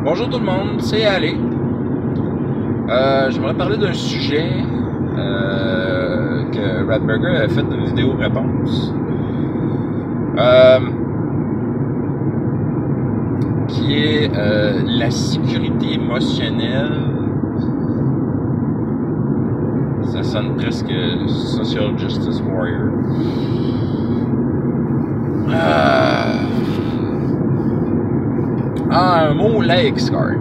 Bonjour tout le monde, c'est Ali. J'aimerais parler d'un sujet que Radburger a fait dans une vidéo réponse. Qui est la sécurité émotionnelle. Ça sonne presque Social Justice Warrior. Un mot, LexGuard.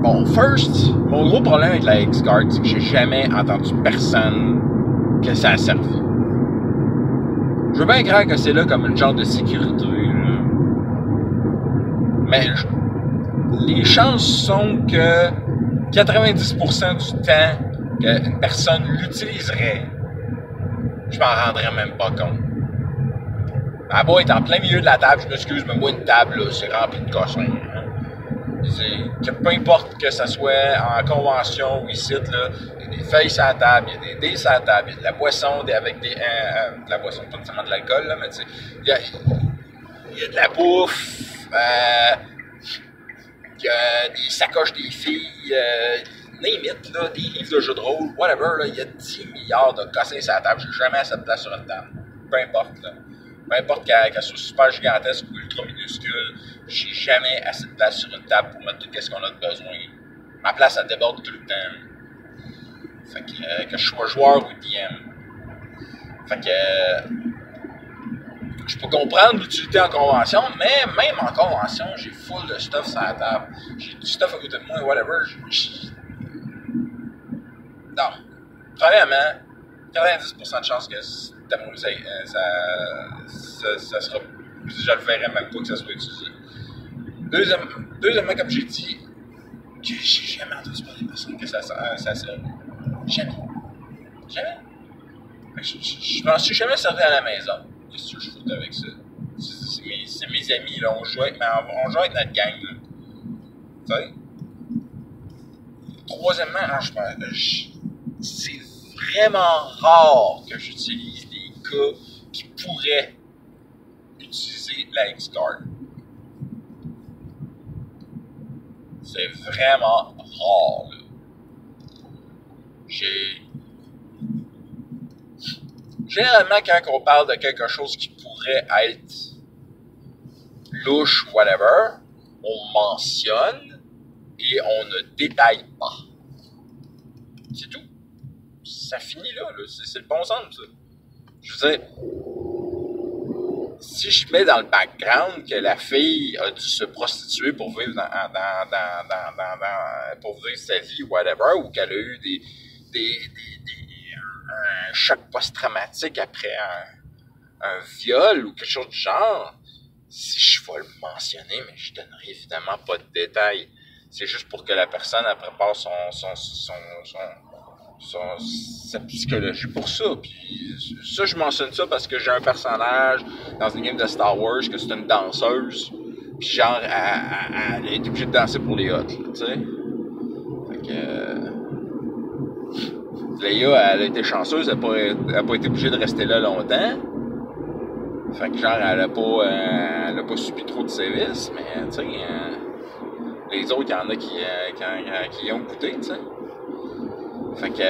Bon, first, mon gros problème avec la LexGuard, c'est que j'ai jamais entendu personne que ça a servi. Je veux bien croire que c'est là comme une genre de sécurité, là. Mais les chances sont que 90% du temps qu'une personne l'utiliserait, je m'en rendrais même pas compte. La boîte est en plein milieu de la table, je m'excuse, mais moi une table, là, c'est rempli de cochons. Hein. Que peu importe que ça soit en convention ou ici, là, il y a des feuilles sur la table, il y a des dés sur la table, il y a de la boisson avec des. De la boisson, pas nécessairement de l'alcool, là, mais tu sais, il y a de la bouffe, il y a des sacoches des filles, name it, là, des livres de jeux de rôle, whatever, là, il y a 10 milliards de cossins sur la table, j'ai jamais assez de place sur une table. Peu importe, là. Peu importe qu'elle soit super gigantesque ou ultra minuscule, j'ai jamais assez de place sur une table pour mettre tout ce qu'on a de besoin. Ma place, elle déborde tout le temps. Fait que je sois joueur ou DM. Fait que je peux comprendre l'utilité en convention, mais même en convention, j'ai full de stuff sur la table. J'ai du stuff à côté de moi, whatever. Non. Premièrement, 90% de chance que ça sera. Je le verrai même pas que ça soit utilisé. Deuxièmement, comme j'ai dit, j'ai jamais entendu parler de personne que ça sert. Jamais. Jamais. Je m'en suis jamais servi à la maison. Qu'est-ce que je fous avec ça? C'est mes amis, là, on joue avec notre gang, là. Tu sais? Troisièmement, c'est vraiment rare que j'utilise des gars qui pourraient utiliser la LexGuard. C'est vraiment rare, là. Généralement, quand on parle de quelque chose qui pourrait être louche, whatever, on mentionne et on ne détaille pas. C'est tout. Ça finit là. C'est le bon sens, ça. Je veux dire, si je mets dans le background que la fille a dû se prostituer pour vivre pour vivre sa vie, whatever, ou qu'elle a eu un choc post-traumatique après un viol ou quelque chose du genre, si je vais le mentionner, mais je donnerai évidemment pas de détails. C'est juste pour que la personne elle prépare sa psychologie pour ça. Puis ça, je mentionne ça parce que j'ai un personnage dans une game de Star Wars que c'est une danseuse. Puis genre, elle a été obligée de danser pour les hot, tu sais. Fait que Leia, elle a été chanceuse, elle a pas été obligée de rester là longtemps. Fait que genre, elle a pas subi trop de sévices, mais tu sais, les autres, il y en a qui y ont goûté, tu sais. Fait que,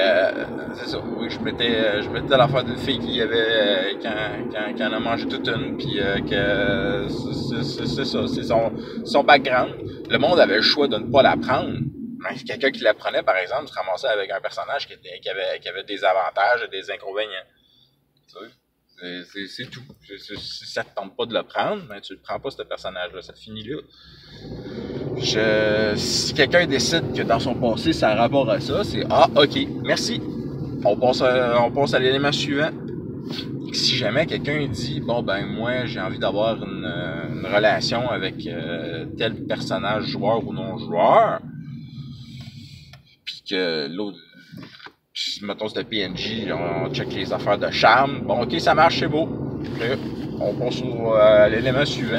c'est ça, oui, je mettais à l'affaire d'une fille qui avait, qui en a mangé toute une, puis que, c'est ça, c'est son background. Le monde avait le choix de ne pas la prendre. Mais quelqu'un qui la prenait, par exemple, se ramassait avec un personnage qui avait des avantages et des inconvénients. Tu sais, c'est tout. Si ça te tente pas de le prendre, ben, tu le prends pas, ce personnage-là, ça finit là. Si quelqu'un décide que dans son passé, ça a rapport à ça, c'est « Ah, ok, merci. On passe à l'élément suivant. » Si jamais quelqu'un dit « Bon, ben moi, j'ai envie d'avoir une relation avec tel personnage joueur ou non-joueur, puis que l'autre, mettons c'est le PNJ, on check les affaires de charme, bon, ok, ça marche, c'est beau. Okay. On passe à l'élément suivant. »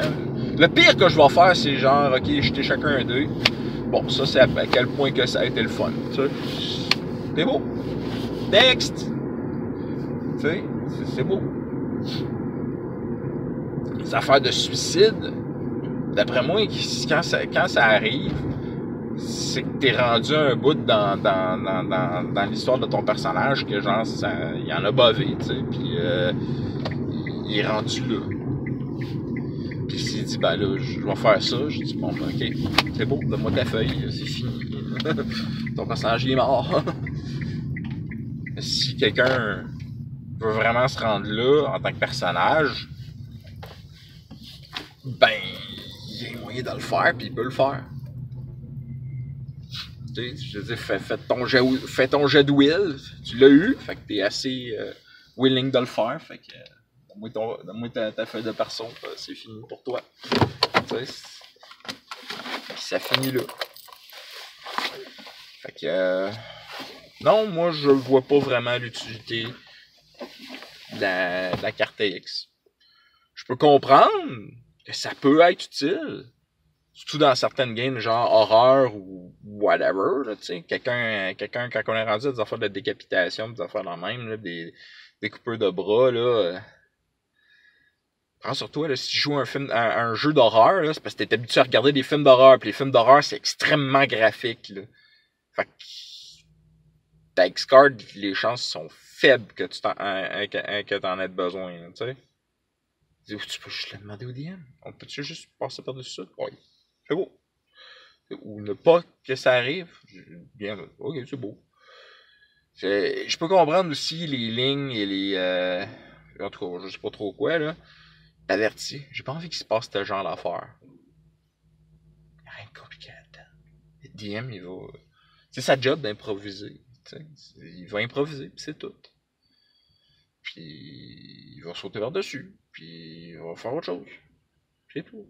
Le pire que je vais faire, c'est genre, ok, jeter chacun un dé. Bon, ça, c'est à quel point que ça a été le fun. C'est beau. Next! Tu sais, c'est beau. les affaires de suicide, d'après moi, quand ça arrive, c'est que t'es rendu un bout dans l'histoire de ton personnage que genre, il en a bavé, tu sais, puis il est rendu là. Puis il s'est dit, ben là, je vais faire ça. J'ai dit, bon, ben, ok, c'est beau, donne-moi ta feuille, c'est fini. Ton personnage, il est mort. Si quelqu'un veut vraiment se rendre là en tant que personnage, ben, il y a moyen de le faire, puis il peut le faire. Tu sais, je veux dire, fais ton jet de will, tu l'as eu, fait que t'es assez willing de le faire, fait que donne-moi ta feuille de perso, c'est fini pour toi. Tu sais, puis ça finit là. Fait que non, moi je vois pas vraiment l'utilité de la carte X. Je peux comprendre que ça peut être utile. Surtout dans certaines games genre horreur ou whatever, tu sais. Quelqu'un, quand on est rendu à des affaires de décapitation, des affaires dans le même, là, des coupeurs de bras, là. Prends sur toi, là, si tu joues un jeu d'horreur, là, c'est parce que t'es habitué à regarder des films d'horreur, puis les films d'horreur, c'est extrêmement graphique, là. Fait que ta X-Card, les chances sont faibles que tu t'en aies besoin, tu sais. Tu peux juste le demander au DM. On peut-tu juste passer par-dessus ça? Oui. C'est beau. Ou ne pas que ça arrive. Bien, ok, c'est beau. Je peux comprendre aussi les lignes et les... en tout cas, je sais pas trop quoi, là. T'avertis. J'ai pas envie qu'il se passe ce genre d'affaires. Rien de compliqué là-dedans. Le DM, il va... C'est sa job d'improviser. Il va improviser, puis c'est tout. Puis il va sauter par-dessus. Puis il va faire autre chose. C'est tout.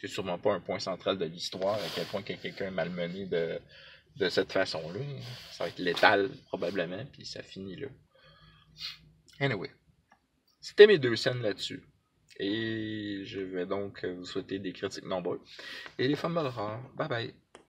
C'est sûrement pas un point central de l'histoire, à quel point quelqu'un est malmené de cette façon-là. Ça va être létal, probablement, puis ça finit là. Anyway. C'était mes 2 scènes là-dessus. Et je vais donc vous souhaiter des critiques nombreuses. Et les femmes rares. Bye bye.